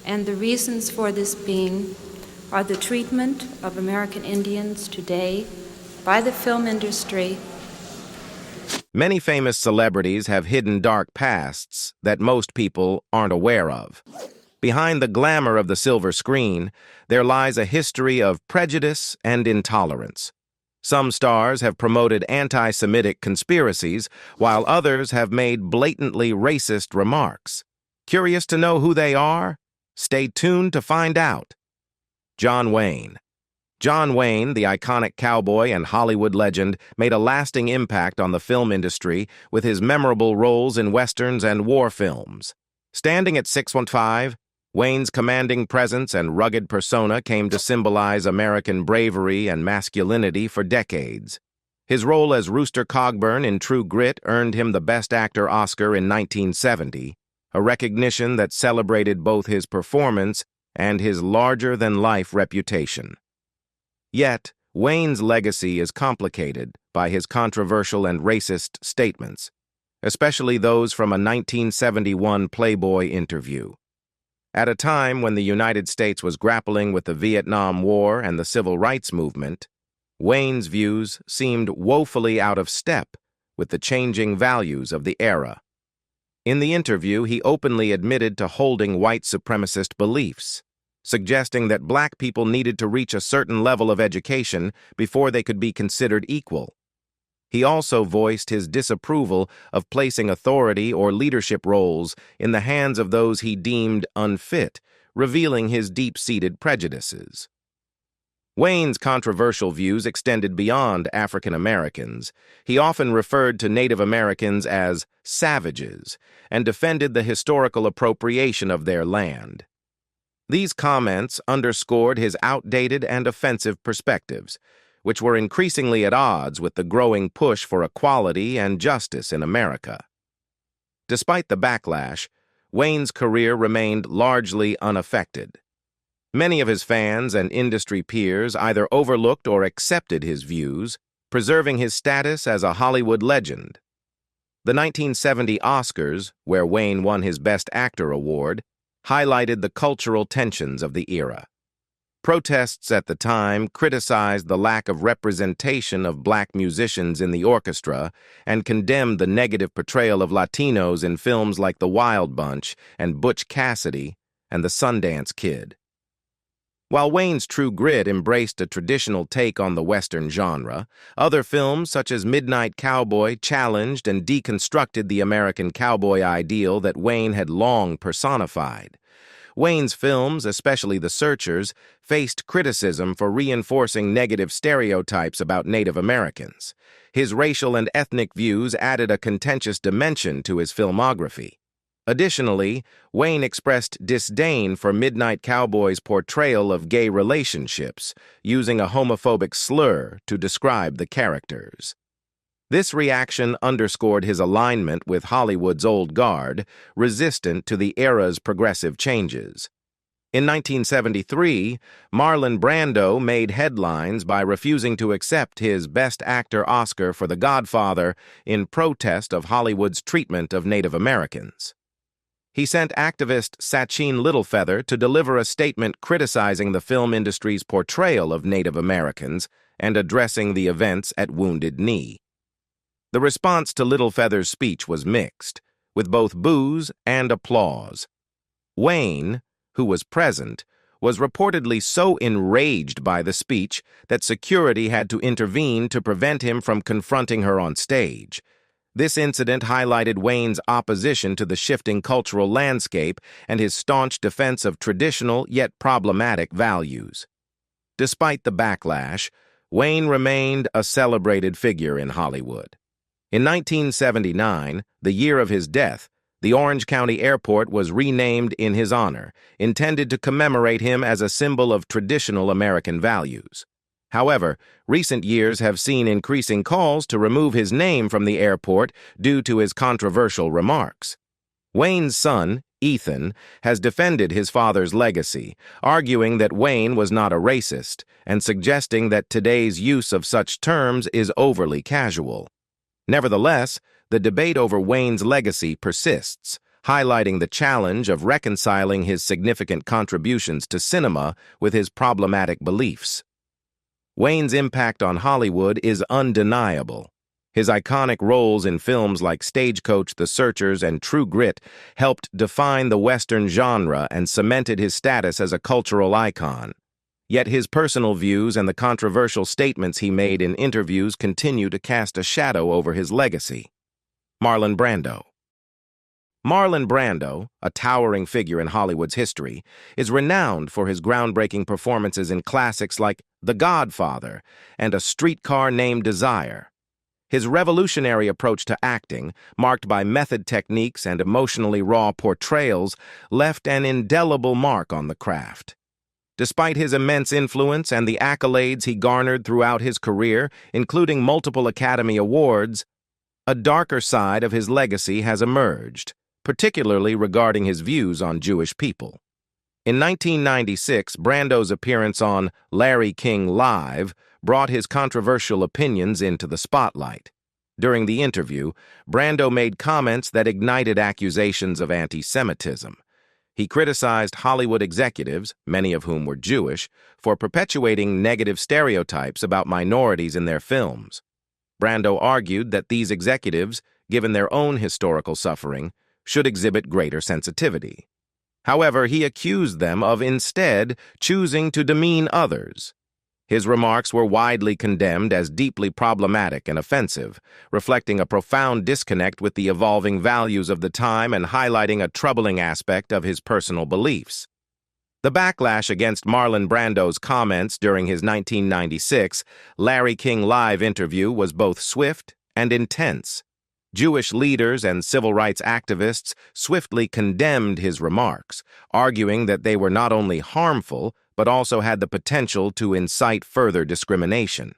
and the reasons for this being are the treatment of American Indians today by the film industry. Many famous celebrities have hidden dark pasts that most people aren't aware of. Behind the glamour of the silver screen, there lies a history of prejudice and intolerance. Some stars have promoted anti-Semitic conspiracies, while others have made blatantly racist remarks. Curious to know who they are? Stay tuned to find out. John Wayne. John Wayne, the iconic cowboy and Hollywood legend, made a lasting impact on the film industry with his memorable roles in westerns and war films. Standing at 6'5", Wayne's commanding presence and rugged persona came to symbolize American bravery and masculinity for decades. His role as Rooster Cogburn in True Grit earned him the Best Actor Oscar in 1970, a recognition that celebrated both his performance and his larger-than-life reputation. Yet, Wayne's legacy is complicated by his controversial and racist statements, especially those from a 1971 Playboy interview. At a time when the United States was grappling with the Vietnam War and the Civil Rights Movement, Wayne's views seemed woefully out of step with the changing values of the era. In the interview, he openly admitted to holding white supremacist beliefs, suggesting that black people needed to reach a certain level of education before they could be considered equal. He also voiced his disapproval of placing authority or leadership roles in the hands of those he deemed unfit, revealing his deep-seated prejudices. Wayne's controversial views extended beyond African Americans. He often referred to Native Americans as savages and defended the historical appropriation of their land. These comments underscored his outdated and offensive perspectives, which were increasingly at odds with the growing push for equality and justice in America. Despite the backlash, Wayne's career remained largely unaffected. Many of his fans and industry peers either overlooked or accepted his views, preserving his status as a Hollywood legend. The 1970 Oscars, where Wayne won his Best Actor award, highlighted the cultural tensions of the era. Protests at the time criticized the lack of representation of black musicians in the orchestra and condemned the negative portrayal of Latinos in films like The Wild Bunch and Butch Cassidy and The Sundance Kid. While Wayne's True Grit embraced a traditional take on the Western genre, other films such as Midnight Cowboy challenged and deconstructed the American cowboy ideal that Wayne had long personified. Wayne's films, especially The Searchers, faced criticism for reinforcing negative stereotypes about Native Americans. His racial and ethnic views added a contentious dimension to his filmography. Additionally, Wayne expressed disdain for Midnight Cowboy's portrayal of gay relationships, using a homophobic slur to describe the characters. This reaction underscored his alignment with Hollywood's old guard, resistant to the era's progressive changes. In 1973, Marlon Brando made headlines by refusing to accept his Best Actor Oscar for The Godfather in protest of Hollywood's treatment of Native Americans. He sent activist Sachin Littlefeather to deliver a statement criticizing the film industry's portrayal of Native Americans and addressing the events at Wounded Knee. The response to Littlefeather's speech was mixed, with both boos and applause. Wayne, who was present, was reportedly so enraged by the speech that security had to intervene to prevent him from confronting her on stage. This incident highlighted Wayne's opposition to the shifting cultural landscape and his staunch defense of traditional yet problematic values. Despite the backlash, Wayne remained a celebrated figure in Hollywood. In 1979, the year of his death, the Orange County Airport was renamed in his honor, intended to commemorate him as a symbol of traditional American values. However, recent years have seen increasing calls to remove his name from the airport due to his controversial remarks. Wayne's son, Ethan, has defended his father's legacy, arguing that Wayne was not a racist and suggesting that today's use of such terms is overly casual. Nevertheless, the debate over Wayne's legacy persists, highlighting the challenge of reconciling his significant contributions to cinema with his problematic beliefs. Wayne's impact on Hollywood is undeniable. His iconic roles in films like Stagecoach, The Searchers, and True Grit helped define the Western genre and cemented his status as a cultural icon. Yet his personal views and the controversial statements he made in interviews continue to cast a shadow over his legacy. Marlon Brando. Marlon Brando, a towering figure in Hollywood's history, is renowned for his groundbreaking performances in classics like The Godfather and A Streetcar Named Desire. His revolutionary approach to acting, marked by method techniques and emotionally raw portrayals, left an indelible mark on the craft. Despite his immense influence and the accolades he garnered throughout his career, including multiple Academy Awards, a darker side of his legacy has emerged, particularly regarding his views on Jewish people. In 1996, Brando's appearance on Larry King Live brought his controversial opinions into the spotlight. During the interview, Brando made comments that ignited accusations of anti-Semitism. He criticized Hollywood executives, many of whom were Jewish, for perpetuating negative stereotypes about minorities in their films. Brando argued that these executives, given their own historical suffering, should exhibit greater sensitivity. However, he accused them of instead choosing to demean others. His remarks were widely condemned as deeply problematic and offensive, reflecting a profound disconnect with the evolving values of the time and highlighting a troubling aspect of his personal beliefs. The backlash against Marlon Brando's comments during his 1996 Larry King Live interview was both swift and intense. Jewish leaders and civil rights activists swiftly condemned his remarks, arguing that they were not only harmful, but also had the potential to incite further discrimination.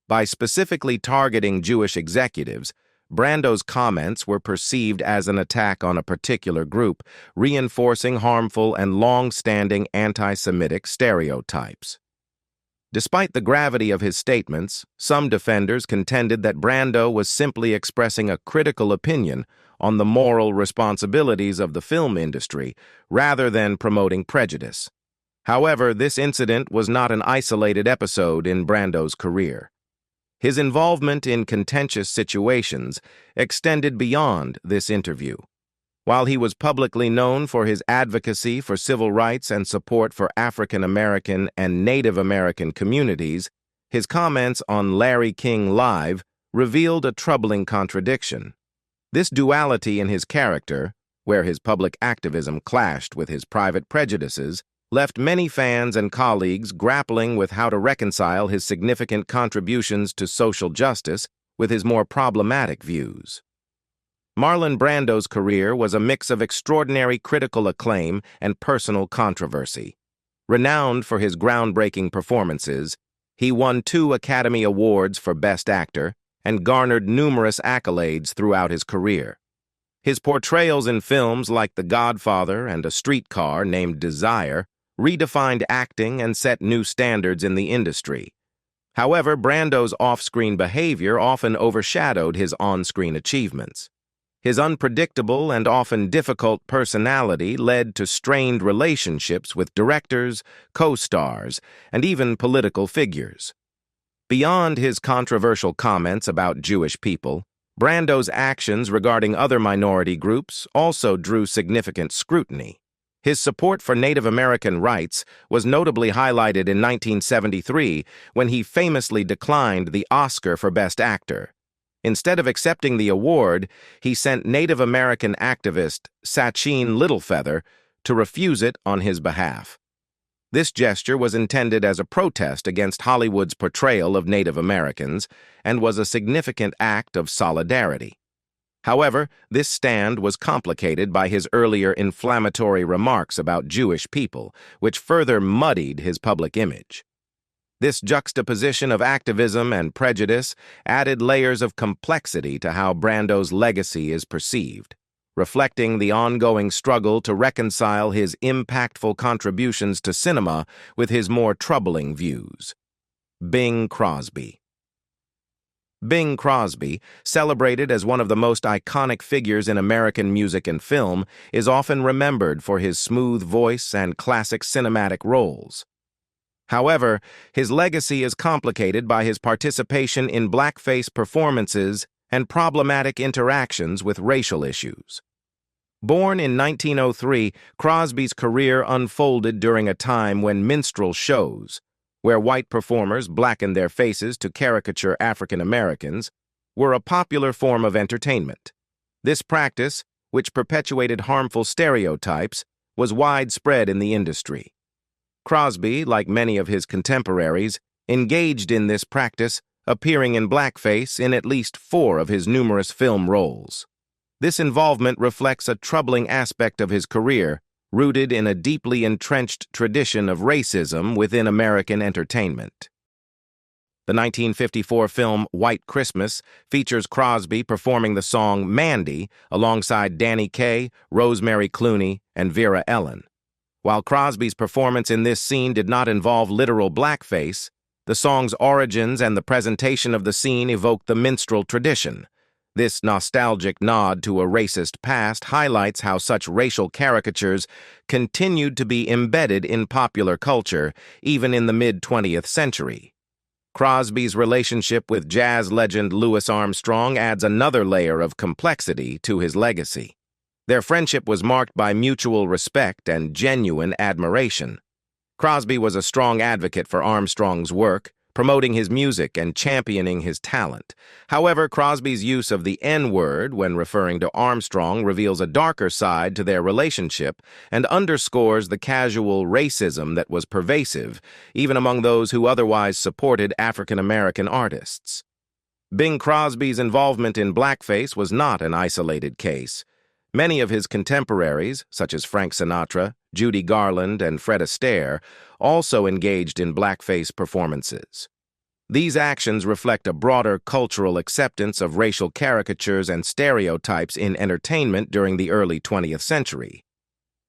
By specifically targeting Jewish executives, Brando's comments were perceived as an attack on a particular group, reinforcing harmful and long-standing anti-Semitic stereotypes. Despite the gravity of his statements, some defenders contended that Brando was simply expressing a critical opinion on the moral responsibilities of the film industry rather than promoting prejudice. However, this incident was not an isolated episode in Brando's career. His involvement in contentious situations extended beyond this interview. While he was publicly known for his advocacy for civil rights and support for African American and Native American communities, his comments on Larry King Live revealed a troubling contradiction. This duality in his character, where his public activism clashed with his private prejudices, left many fans and colleagues grappling with how to reconcile his significant contributions to social justice with his more problematic views. Marlon Brando's career was a mix of extraordinary critical acclaim and personal controversy. Renowned for his groundbreaking performances, he won 2 Academy Awards for Best Actor and garnered numerous accolades throughout his career. His portrayals in films like The Godfather and A Streetcar Named Desire redefined acting and set new standards in the industry. However, Brando's off-screen behavior often overshadowed his on-screen achievements. His unpredictable and often difficult personality led to strained relationships with directors, co-stars, and even political figures. Beyond his controversial comments about Jewish people, Brando's actions regarding other minority groups also drew significant scrutiny. His support for Native American rights was notably highlighted in 1973 when he famously declined the Oscar for Best Actor. Instead of accepting the award, he sent Native American activist Sachin Littlefeather to refuse it on his behalf. This gesture was intended as a protest against Hollywood's portrayal of Native Americans and was a significant act of solidarity. However, this stand was complicated by his earlier inflammatory remarks about Jewish people, which further muddied his public image. This juxtaposition of activism and prejudice added layers of complexity to how Brando's legacy is perceived, reflecting the ongoing struggle to reconcile his impactful contributions to cinema with his more troubling views. Bing Crosby. Bing Crosby, celebrated as one of the most iconic figures in American music and film, is often remembered for his smooth voice and classic cinematic roles. However, his legacy is complicated by his participation in blackface performances and problematic interactions with racial issues. Born in 1903, Crosby's career unfolded during a time when minstrel shows, where white performers blackened their faces to caricature African Americans, were a popular form of entertainment. This practice, which perpetuated harmful stereotypes, was widespread in the industry. Crosby, like many of his contemporaries, engaged in this practice, appearing in blackface in at least 4 of his numerous film roles. This involvement reflects a troubling aspect of his career, rooted in a deeply entrenched tradition of racism within American entertainment. The 1954 film White Christmas features Crosby performing the song Mandy alongside Danny Kaye, Rosemary Clooney, and Vera Ellen. While Crosby's performance in this scene did not involve literal blackface, the song's origins and the presentation of the scene evoked the minstrel tradition. This nostalgic nod to a racist past highlights how such racial caricatures continued to be embedded in popular culture, even in the mid-20th century. Crosby's relationship with jazz legend Louis Armstrong adds another layer of complexity to his legacy. Their friendship was marked by mutual respect and genuine admiration. Crosby was a strong advocate for Armstrong's work, promoting his music and championing his talent. However, Crosby's use of the N-word when referring to Armstrong reveals a darker side to their relationship and underscores the casual racism that was pervasive, even among those who otherwise supported African-American artists. Bing Crosby's involvement in blackface was not an isolated case. Many of his contemporaries, such as Frank Sinatra, Judy Garland, and Fred Astaire, also engaged in blackface performances. These actions reflect a broader cultural acceptance of racial caricatures and stereotypes in entertainment during the early 20th century.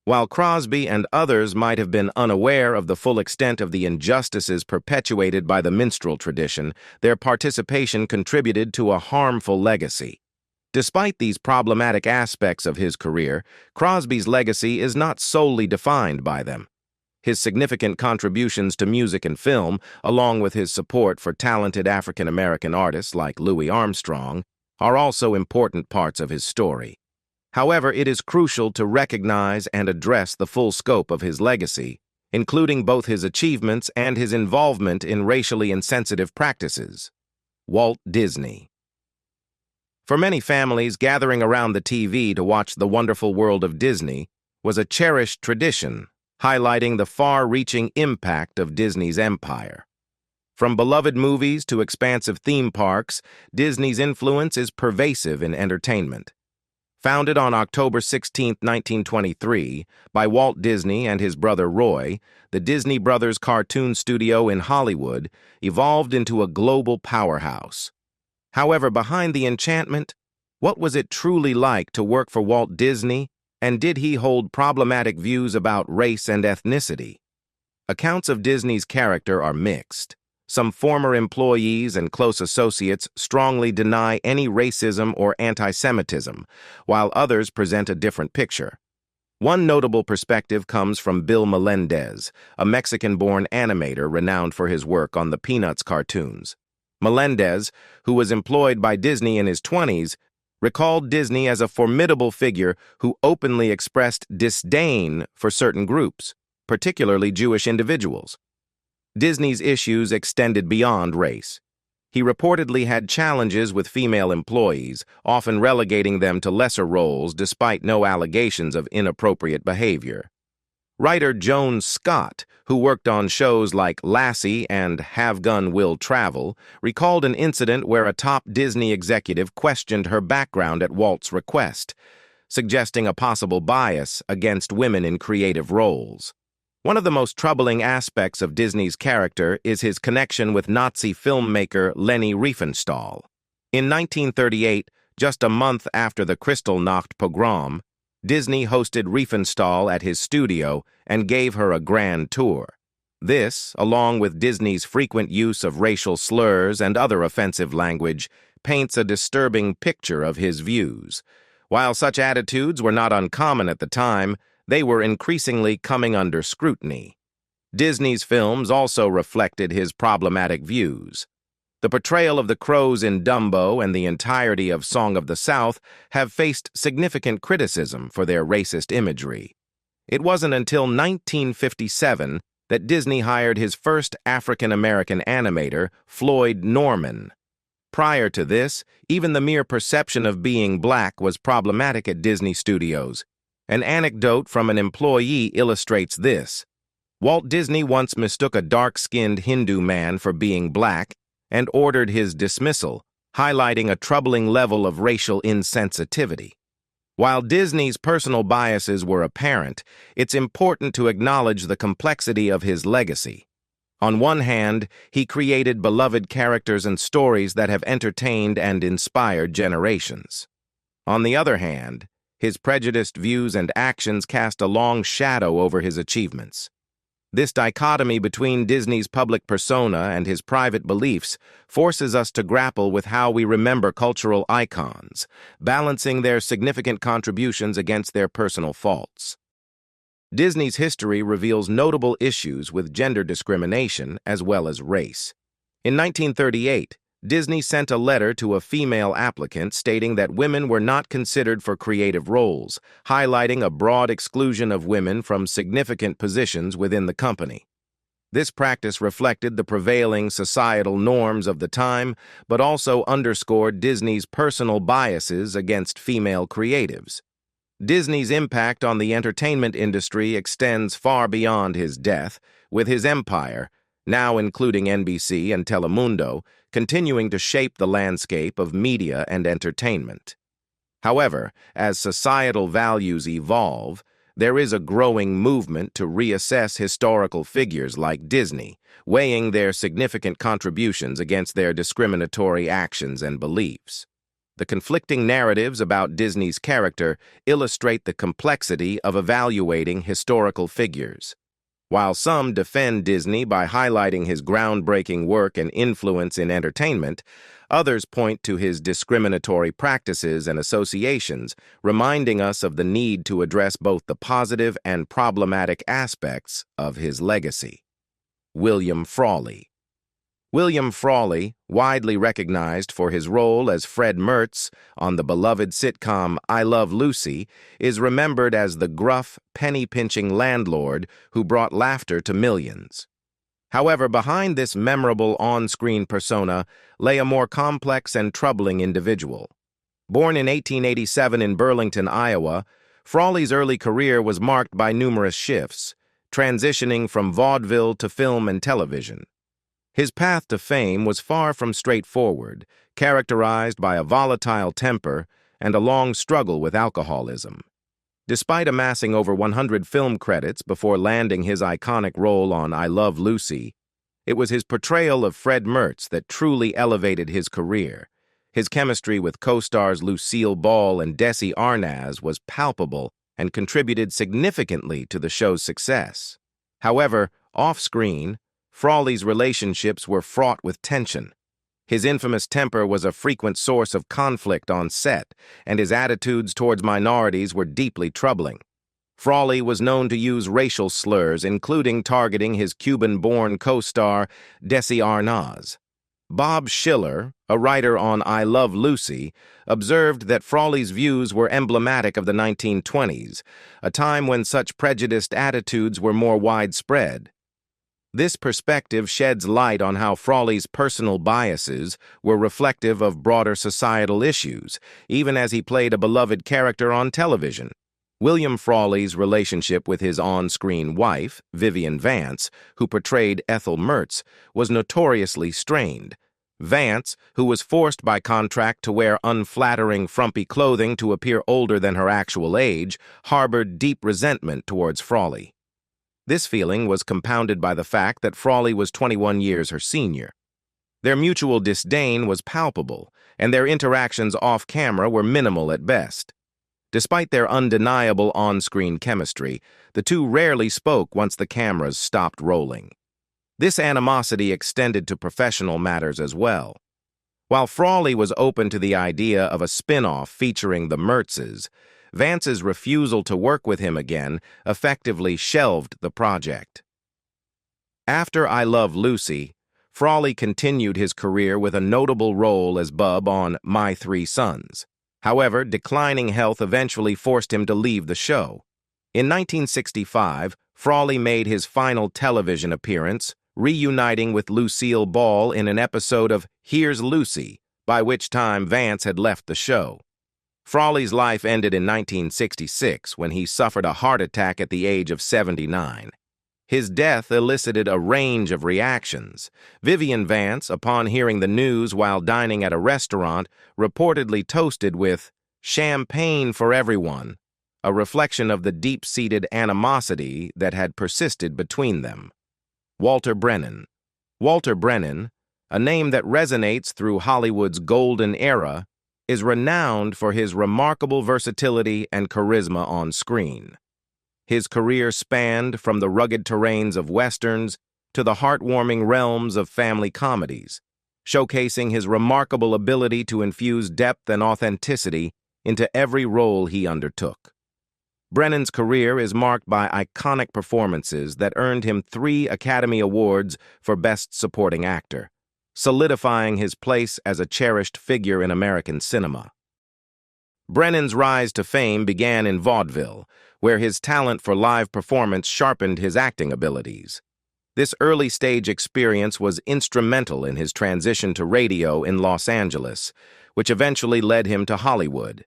While Crosby and others might have been unaware of the full extent of the injustices perpetuated by the minstrel tradition, their participation contributed to a harmful legacy. Despite these problematic aspects of his career, Crosby's legacy is not solely defined by them. His significant contributions to music and film, along with his support for talented African-American artists like Louis Armstrong, are also important parts of his story. However, it is crucial to recognize and address the full scope of his legacy, including both his achievements and his involvement in racially insensitive practices. Walt Disney. For many families, gathering around the TV to watch The Wonderful World of Disney was a cherished tradition, highlighting the far-reaching impact of Disney's empire. From beloved movies to expansive theme parks, Disney's influence is pervasive in entertainment. Founded on October 16, 1923, by Walt Disney and his brother Roy, the Disney Brothers cartoon studio in Hollywood evolved into a global powerhouse. However, behind the enchantment, what was it truly like to work for Walt Disney, and did he hold problematic views about race and ethnicity? Accounts of Disney's character are mixed. Some former employees and close associates strongly deny any racism or anti-Semitism, while others present a different picture. One notable perspective comes from Bill Melendez, a Mexican-born animator renowned for his work on the Peanuts cartoons. Melendez, who was employed by Disney in his 20s, recalled Disney as a formidable figure who openly expressed disdain for certain groups, particularly Jewish individuals. Disney's issues extended beyond race. He reportedly had challenges with female employees, often relegating them to lesser roles despite no allegations of inappropriate behavior. Writer Joan Scott, who worked on shows like Lassie and Have Gun Will Travel, recalled an incident where a top Disney executive questioned her background at Walt's request, suggesting a possible bias against women in creative roles. One of the most troubling aspects of Disney's character is his connection with Nazi filmmaker Leni Riefenstahl. In 1938, just a month after the Kristallnacht pogrom, Disney hosted Riefenstahl at his studio and gave her a grand tour. This, along with Disney's frequent use of racial slurs and other offensive language, paints a disturbing picture of his views. While such attitudes were not uncommon at the time, they were increasingly coming under scrutiny. Disney's films also reflected his problematic views. The portrayal of the crows in Dumbo and the entirety of Song of the South have faced significant criticism for their racist imagery. It wasn't until 1957 that Disney hired his first African-American animator, Floyd Norman. Prior to this, even the mere perception of being black was problematic at Disney Studios. An anecdote from an employee illustrates this. Walt Disney once mistook a dark-skinned Hindu man for being black and ordered his dismissal, highlighting a troubling level of racial insensitivity. While Disney's personal biases were apparent, it's important to acknowledge the complexity of his legacy. On one hand, he created beloved characters and stories that have entertained and inspired generations. On the other hand, his prejudiced views and actions cast a long shadow over his achievements. This dichotomy between Disney's public persona and his private beliefs forces us to grapple with how we remember cultural icons, balancing their significant contributions against their personal faults. Disney's history reveals notable issues with gender discrimination as well as race. In 1938, Disney sent a letter to a female applicant stating that women were not considered for creative roles, highlighting a broad exclusion of women from significant positions within the company. This practice reflected the prevailing societal norms of the time, but also underscored Disney's personal biases against female creatives. Disney's impact on the entertainment industry extends far beyond his death, with his empire, now including NBC and Telemundo, continuing to shape the landscape of media and entertainment. However, as societal values evolve, there is a growing movement to reassess historical figures like Disney, weighing their significant contributions against their discriminatory actions and beliefs. The conflicting narratives about Disney's character illustrate the complexity of evaluating historical figures. While some defend Disney by highlighting his groundbreaking work and influence in entertainment, others point to his discriminatory practices and associations, reminding us of the need to address both the positive and problematic aspects of his legacy. William Frawley. William Frawley, widely recognized for his role as Fred Mertz on the beloved sitcom I Love Lucy, is remembered as the gruff, penny-pinching landlord who brought laughter to millions. However, behind this memorable on-screen persona lay a more complex and troubling individual. Born in 1887 in Burlington, Iowa, Frawley's early career was marked by numerous shifts, transitioning from vaudeville to film and television. His path to fame was far from straightforward, characterized by a volatile temper and a long struggle with alcoholism. Despite amassing over 100 film credits before landing his iconic role on I Love Lucy, it was his portrayal of Fred Mertz that truly elevated his career. His chemistry with co-stars Lucille Ball and Desi Arnaz was palpable and contributed significantly to the show's success. However, off-screen, Frawley's relationships were fraught with tension. His infamous temper was a frequent source of conflict on set, and his attitudes towards minorities were deeply troubling. Frawley was known to use racial slurs, including targeting his Cuban-born co-star Desi Arnaz. Bob Schiller, a writer on I Love Lucy, observed that Frawley's views were emblematic of the 1920s, a time when such prejudiced attitudes were more widespread. This perspective sheds light on how Frawley's personal biases were reflective of broader societal issues, even as he played a beloved character on television. William Frawley's relationship with his on-screen wife, Vivian Vance, who portrayed Ethel Mertz, was notoriously strained. Vance, who was forced by contract to wear unflattering, frumpy clothing to appear older than her actual age, harbored deep resentment towards Frawley. This feeling was compounded by the fact that Frawley was 21 years her senior. Their mutual disdain was palpable, and their interactions off-camera were minimal at best. Despite their undeniable on-screen chemistry, the two rarely spoke once the cameras stopped rolling. This animosity extended to professional matters as well. While Frawley was open to the idea of a spin-off featuring the Mertzes, Vance's refusal to work with him again effectively shelved the project. After I Love Lucy, Frawley continued his career with a notable role as Bub on My Three Sons. However, declining health eventually forced him to leave the show. In 1965, Frawley made his final television appearance, reuniting with Lucille Ball in an episode of Here's Lucy, by which time Vance had left the show. Frawley's life ended in 1966 when he suffered a heart attack at the age of 79. His death elicited a range of reactions. Vivian Vance, upon hearing the news while dining at a restaurant, reportedly toasted with "Champagne for everyone," a reflection of the deep-seated animosity that had persisted between them. Walter Brennan. Walter Brennan, a name that resonates through Hollywood's golden era, is renowned for his remarkable versatility and charisma on screen. His career spanned from the rugged terrains of westerns to the heartwarming realms of family comedies, showcasing his remarkable ability to infuse depth and authenticity into every role he undertook. Brennan's career is marked by iconic performances that earned him 3 Academy Awards for Best Supporting Actor, solidifying his place as a cherished figure in American cinema. Brennan's rise to fame began in vaudeville, where his talent for live performance sharpened his acting abilities. This early-stage experience was instrumental in his transition to radio in Los Angeles, which eventually led him to Hollywood.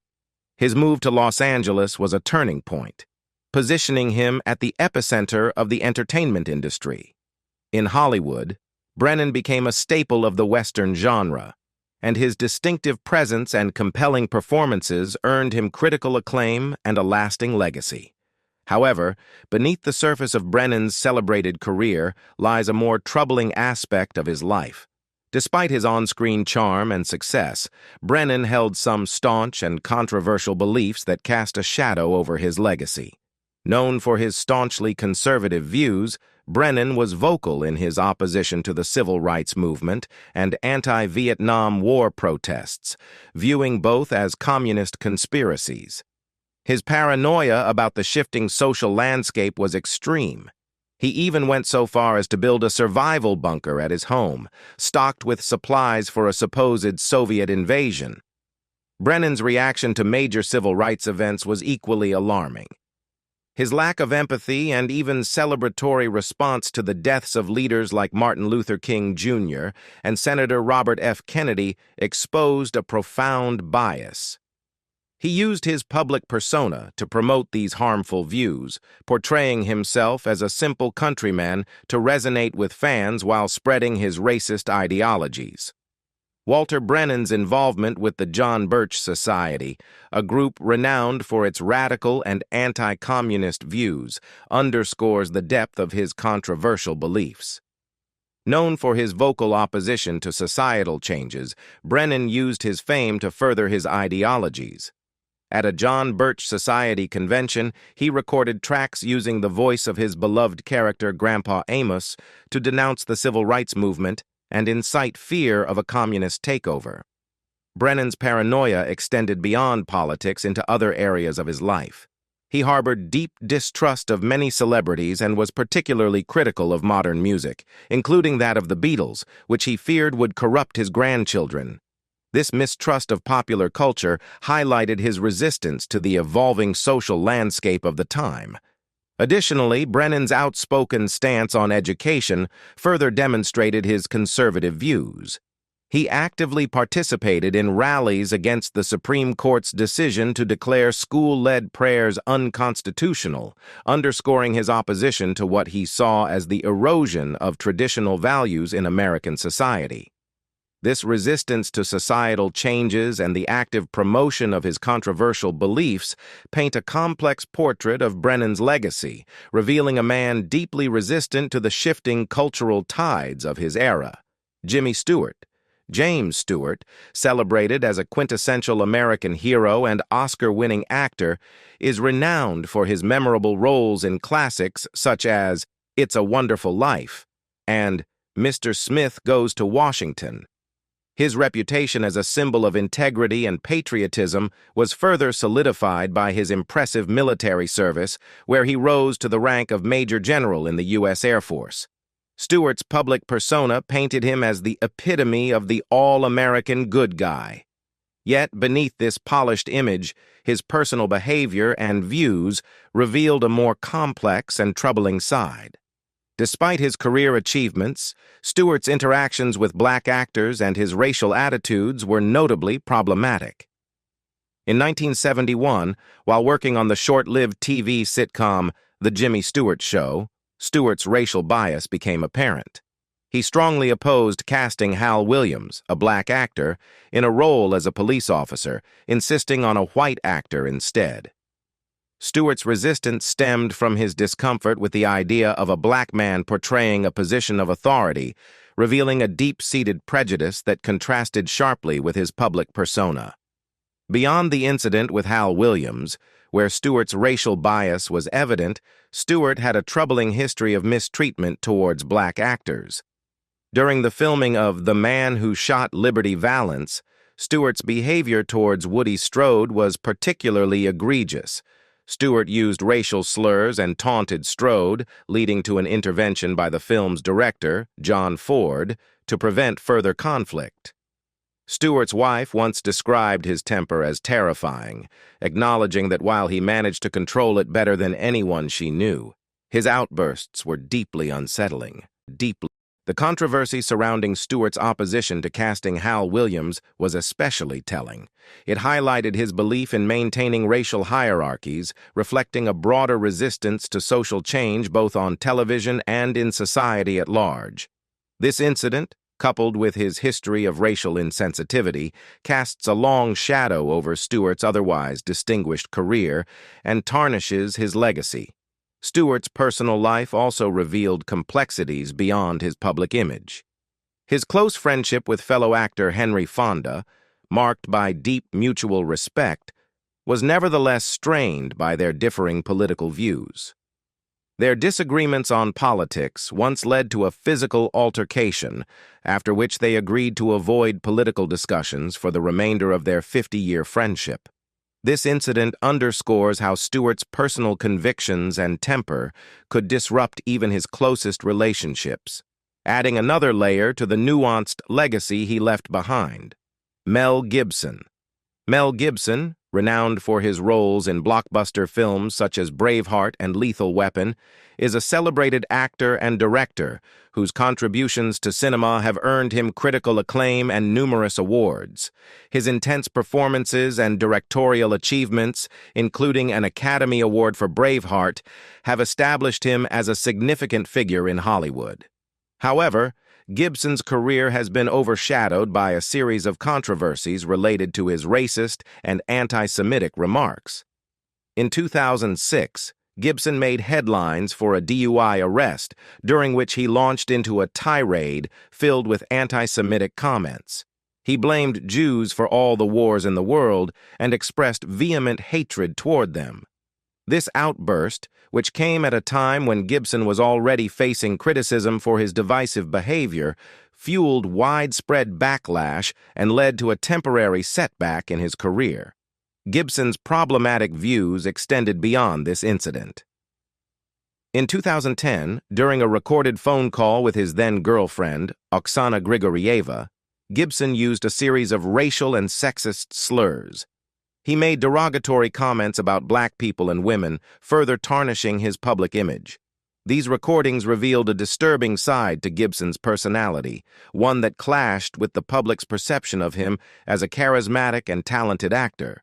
His move to Los Angeles was a turning point, positioning him at the epicenter of the entertainment industry. In Hollywood, Brennan became a staple of the Western genre, and his distinctive presence and compelling performances earned him critical acclaim and a lasting legacy. However, beneath the surface of Brennan's celebrated career lies a more troubling aspect of his life. Despite his on-screen charm and success, Brennan held some staunch and controversial beliefs that cast a shadow over his legacy. Known for his staunchly conservative views, Brennan was vocal in his opposition to the civil rights movement and anti-Vietnam War protests, viewing both as communist conspiracies. His paranoia about the shifting social landscape was extreme. He even went so far as to build a survival bunker at his home, stocked with supplies for a supposed Soviet invasion. Brennan's reaction to major civil rights events was equally alarming. His lack of empathy and even celebratory response to the deaths of leaders like Martin Luther King Jr. and Senator Robert F. Kennedy exposed a profound bias. He used his public persona to promote these harmful views, portraying himself as a simple countryman to resonate with fans while spreading his racist ideologies. Walter Brennan's involvement with the John Birch Society, a group renowned for its radical and anti-communist views, underscores the depth of his controversial beliefs. Known for his vocal opposition to societal changes, Brennan used his fame to further his ideologies. At a John Birch Society convention, he recorded tracks using the voice of his beloved character Grandpa Amos to denounce the civil rights movement and incite fear of a communist takeover. Brennan's paranoia extended beyond politics into other areas of his life. He harbored deep distrust of many celebrities and was particularly critical of modern music, including that of the Beatles, which he feared would corrupt his grandchildren. This mistrust of popular culture highlighted his resistance to the evolving social landscape of the time. Additionally, Brennan's outspoken stance on education further demonstrated his conservative views. He actively participated in rallies against the Supreme Court's decision to declare school-led prayers unconstitutional, underscoring his opposition to what he saw as the erosion of traditional values in American society. This resistance to societal changes and the active promotion of his controversial beliefs paint a complex portrait of Brennan's legacy, revealing a man deeply resistant to the shifting cultural tides of his era. Jimmy Stewart. James Stewart, celebrated as a quintessential American hero and Oscar-winning actor, is renowned for his memorable roles in classics such as It's a Wonderful Life and Mr. Smith Goes to Washington. His reputation as a symbol of integrity and patriotism was further solidified by his impressive military service, where he rose to the rank of Major General in the U.S. Air Force. Stewart's public persona painted him as the epitome of the all-American good guy. Yet, beneath this polished image, his personal behavior and views revealed a more complex and troubling side. Despite his career achievements, Stewart's interactions with black actors and his racial attitudes were notably problematic. In 1971, while working on the short-lived TV sitcom The Jimmy Stewart Show, Stewart's racial bias became apparent. He strongly opposed casting Hal Williams, a black actor, in a role as a police officer, insisting on a white actor instead. Stewart's resistance stemmed from his discomfort with the idea of a black man portraying a position of authority, revealing a deep-seated prejudice that contrasted sharply with his public persona. Beyond the incident with Hal Williams, where Stewart's racial bias was evident, Stewart had a troubling history of mistreatment towards black actors. During the filming of The Man Who Shot Liberty Valance, Stewart's behavior towards Woody Strode was particularly egregious. Stewart used racial slurs and taunted Strode, leading to an intervention by the film's director, John Ford, to prevent further conflict. Stewart's wife once described his temper as terrifying, acknowledging that while he managed to control it better than anyone she knew, his outbursts were deeply unsettling. The controversy surrounding Stewart's opposition to casting Hal Williams was especially telling. It highlighted his belief in maintaining racial hierarchies, reflecting a broader resistance to social change both on television and in society at large. This incident, coupled with his history of racial insensitivity, casts a long shadow over Stewart's otherwise distinguished career and tarnishes his legacy. Stewart's personal life also revealed complexities beyond his public image. His close friendship with fellow actor Henry Fonda, marked by deep mutual respect, was nevertheless strained by their differing political views. Their disagreements on politics once led to a physical altercation, after which they agreed to avoid political discussions for the remainder of their 50-year friendship. This incident underscores how Stewart's personal convictions and temper could disrupt even his closest relationships, adding another layer to the nuanced legacy he left behind. Mel Gibson. Mel Gibson, renowned for his roles in blockbuster films such as Braveheart and Lethal Weapon, is a celebrated actor and director whose contributions to cinema have earned him critical acclaim and numerous awards. His intense performances and directorial achievements, including an Academy Award for Braveheart, have established him as a significant figure in Hollywood. However, Gibson's career has been overshadowed by a series of controversies related to his racist and anti-Semitic remarks. In 2006, Gibson made headlines for a DUI arrest, during which he launched into a tirade filled with anti-Semitic comments. He blamed Jews for all the wars in the world and expressed vehement hatred toward them. This outburst, which came at a time when Gibson was already facing criticism for his divisive behavior, fueled widespread backlash and led to a temporary setback in his career. Gibson's problematic views extended beyond this incident. In 2010, during a recorded phone call with his then-girlfriend, Oksana Grigorieva, Gibson used a series of racial and sexist slurs. He made derogatory comments about black people and women, further tarnishing his public image. These recordings revealed a disturbing side to Gibson's personality, one that clashed with the public's perception of him as a charismatic and talented actor.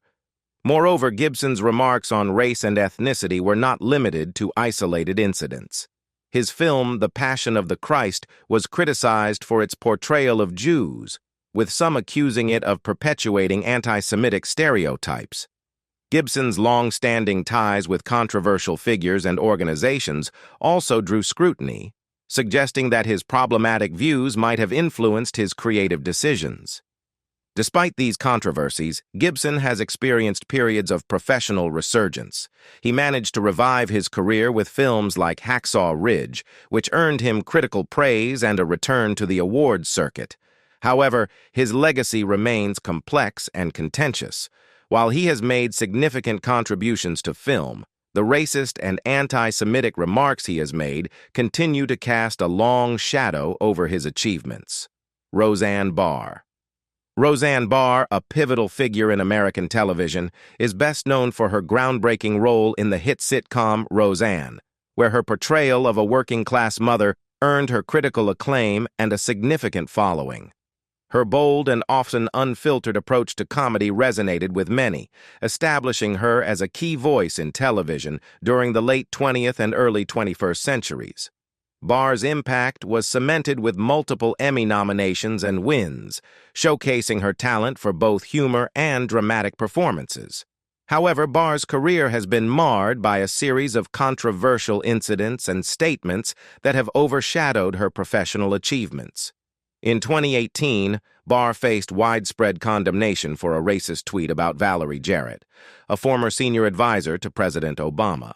Moreover, Gibson's remarks on race and ethnicity were not limited to isolated incidents. His film, The Passion of the Christ, was criticized for its portrayal of Jews, with some accusing it of perpetuating anti-Semitic stereotypes. Gibson's long-standing ties with controversial figures and organizations also drew scrutiny, suggesting that his problematic views might have influenced his creative decisions. Despite these controversies, Gibson has experienced periods of professional resurgence. He managed to revive his career with films like Hacksaw Ridge, which earned him critical praise and a return to the awards circuit. However, his legacy remains complex and contentious. While he has made significant contributions to film, the racist and anti-Semitic remarks he has made continue to cast a long shadow over his achievements. Roseanne Barr. Roseanne Barr, a pivotal figure in American television, is best known for her groundbreaking role in the hit sitcom Roseanne, where her portrayal of a working-class mother earned her critical acclaim and a significant following. Her bold and often unfiltered approach to comedy resonated with many, establishing her as a key voice in television during the late 20th and early 21st centuries. Barr's impact was cemented with multiple Emmy nominations and wins, showcasing her talent for both humor and dramatic performances. However, Barr's career has been marred by a series of controversial incidents and statements that have overshadowed her professional achievements. In 2018, Barr faced widespread condemnation for a racist tweet about Valerie Jarrett, a former senior advisor to President Obama.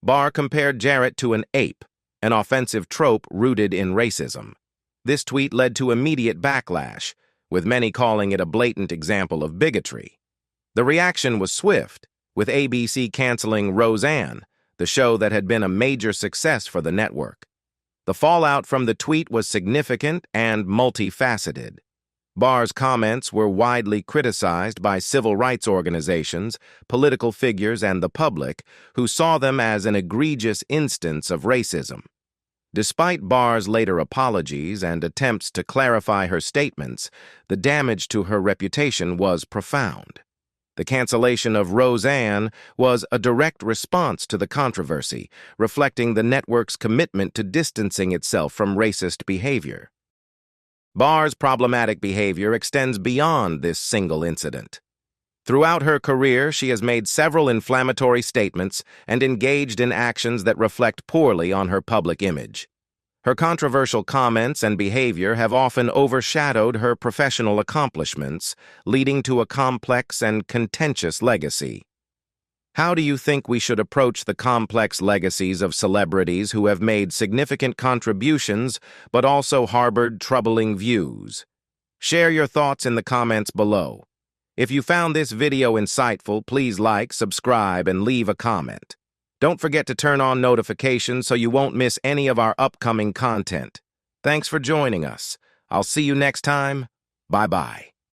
Barr compared Jarrett to an ape, an offensive trope rooted in racism. This tweet led to immediate backlash, with many calling it a blatant example of bigotry. The reaction was swift, with ABC canceling Roseanne, the show that had been a major success for the network. The fallout from the tweet was significant and multifaceted. Barr's comments were widely criticized by civil rights organizations, political figures, and the public, who saw them as an egregious instance of racism. Despite Barr's later apologies and attempts to clarify her statements, the damage to her reputation was profound. The cancellation of Roseanne was a direct response to the controversy, reflecting the network's commitment to distancing itself from racist behavior. Barr's problematic behavior extends beyond this single incident. Throughout her career, she has made several inflammatory statements and engaged in actions that reflect poorly on her public image. Her controversial comments and behavior have often overshadowed her professional accomplishments, leading to a complex and contentious legacy. How do you think we should approach the complex legacies of celebrities who have made significant contributions but also harbored troubling views? Share your thoughts in the comments below. If you found this video insightful, please like, subscribe, and leave a comment. Don't forget to turn on notifications so you won't miss any of our upcoming content. Thanks for joining us. I'll see you next time. Bye-bye.